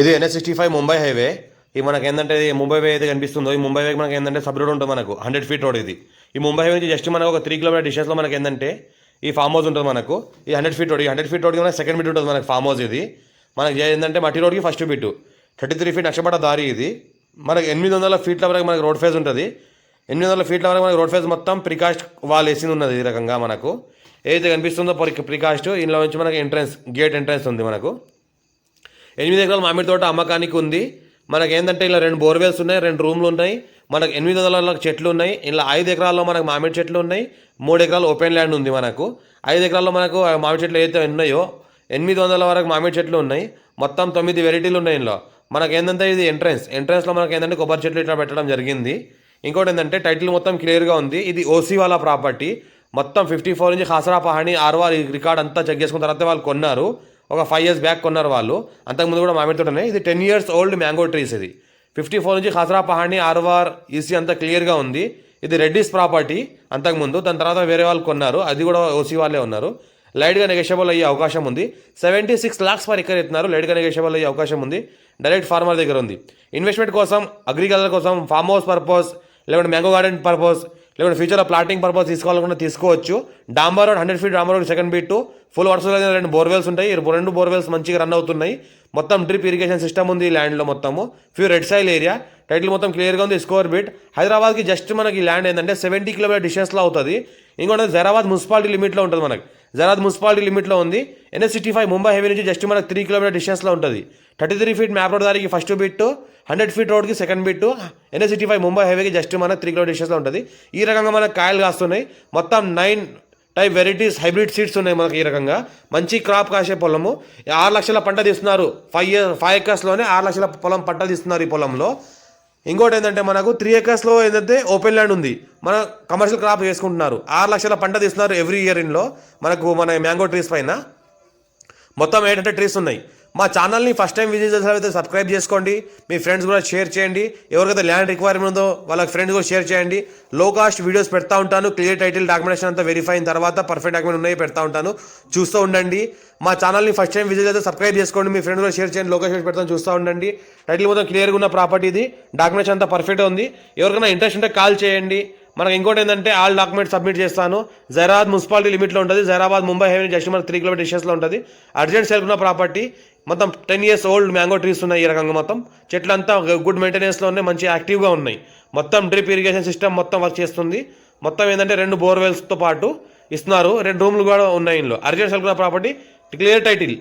ఇది NH65 Mumbai highway. ఇది మనకి ఏంటంటే ముంబై వే అయితే కనిపిస్తుందో ఈ ముంబై వే మనకి ఏంటంటే సబ్ రోడ్ ఉంటుంది మనకు 100 ఫీట్ రోడ్ ఇది. ఈ ముంబై హైవే నుంచి జస్ట్ మనకు ఒక 3 కిలోమీటర్ డిస్టెన్స్లో మనకి ఏంటంటే ఈ ఫామ్ హౌస్ ఉంటుంది మనకు. ఈ 100 ఫీట్ రోడ్, ఈ 100 ఫీట్ రోడ్కి మనకి సెకండ్ బిట్ ఉంటుంది మనకి ఫామ్ హౌస్ ఇది. మనకి ఏంటంటే మట్టి రోడ్కి ఫస్ట్ బిట్ 33 ఫీట్ నక్షపట దారి ఇది. మనకి 800 ఫీట్ల వరకు మనకి రోడ్ ఫేజ్ ఉంటుంది. 800 ఫీట్ల వరకు మనకి రోడ్ ఫేజ్ మొత్తం ప్రికాస్ట్ వాల్ వేసింది ఉన్నది. ఈ రకంగా మనకు ఏదైతే కనిపిస్తుందో ప్రికాస్ట్ ఇంట్లో నుంచి మనకి గేట్ ఎంట్రన్స్ ఉంది మనకు. 8 ఎకరాల మామిడి తోట అమ్మకానికి ఉంది. మనకి ఏంటంటే ఇలా 2 బోర్వెల్స్ ఉన్నాయి, 2 రూమ్లు ఉన్నాయి. మనకు 800 చెట్లు ఉన్నాయి. ఇలా 5 ఎకరాల్లో మనకు మామిడి చెట్లు ఉన్నాయి. 3 ఎకరాలు ఓపెన్ ల్యాండ్ ఉంది మనకు. 5 ఎకరాల్లో మనకు మామిడి చెట్లు ఏదైతే ఉన్నాయో 800 వరకు మామిడి చెట్లు ఉన్నాయి. మొత్తం 9 వెరైటీలు ఉన్నాయి ఇందులో. మనకి ఏంటంటే ఇది ఎంట్రన్స్లో మనకి ఏంటంటే కొబ్బరి చెట్లు ఇట్లా పెట్టడం జరిగింది. ఇంకోటి ఏంటంటే టైటిల్ మొత్తం క్లియర్గా ఉంది. ఇది ఓసీ వాళ్ళ ప్రాపర్టీ. మొత్తం 54 నుంచి ఖాసరా పహాణి ఆర్వార్ రికార్డ్ అంతా చెక్ చేసుకున్న తర్వాత వాళ్ళు కొన్నారు. ఒక 5 years బ్యాక్ కొన్నారు వాళ్ళు. అంతకుముందు కూడా మామిడి తోటనే. ఇది 10 years ఓల్డ్ మ్యాంగో ట్రీస్. ఇది 54 నుంచి ఖాసరా పహాణి ఆర్వార్ ఈసీ అంతా క్లియర్గా ఉంది. ఇది రెడ్డిస్ ప్రాపర్టీ అంతకుముందు. దాని తర్వాత వేరే వాళ్ళు కొన్నారు. అది కూడా ఓసీ వాళ్ళే ఉన్నారు. లైట్గా నెగోషియబుల్ అయ్యే అవకాశం ఉంది. 76 lakhs పర్ ఎకర్ ఇస్తున్నారు. లైట్గా నెగోషియబుల్ అయ్యే అవకాశం ఉంది. డైరెక్ట్ ఫార్మర్ దగ్గర ఉంది. ఇన్వెస్ట్మెంట్ కోసం, అగ్రికల్చర్ కోసం, ఫామ్ హౌస్ పర్పస్, లేకుంటే మ్యాంగో గార్డెన్ పర్పస్, లేకుంటే ఫ్యూచర్లో ప్లాటింగ్ పర్పస్ తీసుకోవాలనుకుంటే తీసుకోవచ్చు. డాంబర్ రోడ్ 100 ఫీట్ డాంబర్ రోడ్ సెకండ్ బిట్. ఫుల్ వర్షాలు 2 బోర్వెల్స్ ఉంటాయి. 2 బోర్వెల్స్ మంచిగా రన్ అవుతున్నాయి. మొత్తం డ్రిప్ ఇరిగేషన్ సిస్టమ్ ఉంది ఈ ల్యాండ్లో మొత్తము. Few red soil area. Title మొత్తం క్లియర్గా ఉంది. Score bit. హైదరాబాద్కి జస్ట్ మనకి ఈ ల్యాండ్ ఏంటంటే 70 కిలోమీటర్ డిస్టెన్స్లో అవుతుంది. ఇంకోటి జైరాబాద్ మున్సిపాలిటీ లిమిట్లో ఉంటుంది మనకి. జైరాబాద్ మున్సిపాలిటీ లిమిట్లో ఉంది. NH65 ముంబై హైవే నుంచి జస్ట్ మనకి 3 కిలోమీటర్ డిస్టెన్స్లో ఉంటుంది. 33 ఫీట్ మ్యాప్ రోడ్ దారికి ఫస్ట్ బిట్, 100 ఫీట్ రోడ్కి సెకండ్ బిట్. NH65 ముంబై హైవేకి జస్ట్ మనకు 3 కిలోమీటర్ డిస్టెన్స్లో ఉంటుంది. ఈ రకంగా మనకు కాయలు కాస్తున్నాయి. మొత్తం 9 టైప్ వెరైటీస్ హైబ్రిడ్ సీడ్స్ ఉన్నాయి మనకి. ఈ రకంగా మంచి క్రాప్ కాసే పొలము. 6 లక్షల పంట తీస్తున్నారు. 5 ఎకర్స్లోనే 6 లక్షల పంట తీస్తున్నారు ఈ పొలంలో. ఇంకోటి ఏంటంటే మనకు 3 acresలో ఏంటంటే ఓపెన్ ల్యాండ్ ఉంది. మన కమర్షియల్ క్రాప్ చేసుకుంటున్నారు. 6 లక్షల పంట తీస్తున్నారు ఎవ్రీ ఇయర్ ఇన్లో మనకు మన మ్యాంగో ట్రీస్ పైన. మొత్తం 800 ట్రీస్ ఉన్నాయి. మా ఛానల్ని ఫస్ట్ టైం విజిట్ చేసినట్లయితే సబ్స్క్రైబ్ చేసుకోండి. మీ ఫ్రెండ్స్ కూడా షేర్ చేయండి. ఎవరికైతే ల్యాండ్ రిక్వైర్మెంట్ ఉందో వాళ్ళకి ఫ్రెండ్స్ కూడా షేర్ చేయండి. లో కాస్ట్ వీడియోస్ పెడతా ఉంటాను. క్లియర్ టైటిల్ డాక్యుమెంటేషన్ అంతా వెరిఫై అయిన తర్వాత పర్ఫెక్ట్ డాక్యుమెంట్ ఉన్నాయి పెడతా ఉంటాను. చూస్తూ ఉండండి. మా ఛానల్ని ఫస్ట్ టైం విజిట్ అయితే సబ్స్క్రైబ్ చేసుకోండి. మీ ఫ్రెండ్స్ కూడా షేర్ చేయండి. లొకేషన్ పెడతాను, చూస్తూ ఉండండి. టైటిల్ మొత్తం క్లియర్గా ఉన్న ప్రాపర్టీ ఇది. డాక్యుమెంటేషన్ అంతా పర్ఫెక్ట్గా ఉంది. ఎవరికైనా ఇంట్రెస్ట్ ఉంటే కాల్ చేయండి. మనకి ఇంకోటి ఏంటంటే ఆల్ డాక్యుమెంట్స్ సబ్మిట్ చేస్తాను. జైరాబాద్ మున్సిపాలిటీ లిమిట్లో ఉంటుంది. జైరాబాద్ ముంబై హైవే జస్ట్ మనకి 3 కిలోమీటర్ డిస్టెన్స్లో ఉంటుంది. అర్జెంట్ సేల్ ఉన్న ప్రాపర్టీ. మొత్తం 10 years ఓల్డ్ మ్యాంగో ట్రీస్ ఉన్నాయి. ఈ రకంగా మొత్తం చెట్లంతా గుడ్ మెయింటెనెన్స్లో ఉన్నాయి. మంచి యాక్టివ్గా ఉన్నాయి. మొత్తం డ్రిప్ ఇరిగేషన్ సిస్టమ్ మొత్తం వర్క్ చేస్తుంది. మొత్తం ఏంటంటే 2 బోర్వెల్స్తో పాటు ఇస్తున్నారు. 2 రూమ్లు కూడా ఉన్నాయి ఇందులో. అర్జెంట్ సేల్ ఉన్న ప్రాపర్టీ. Clear title.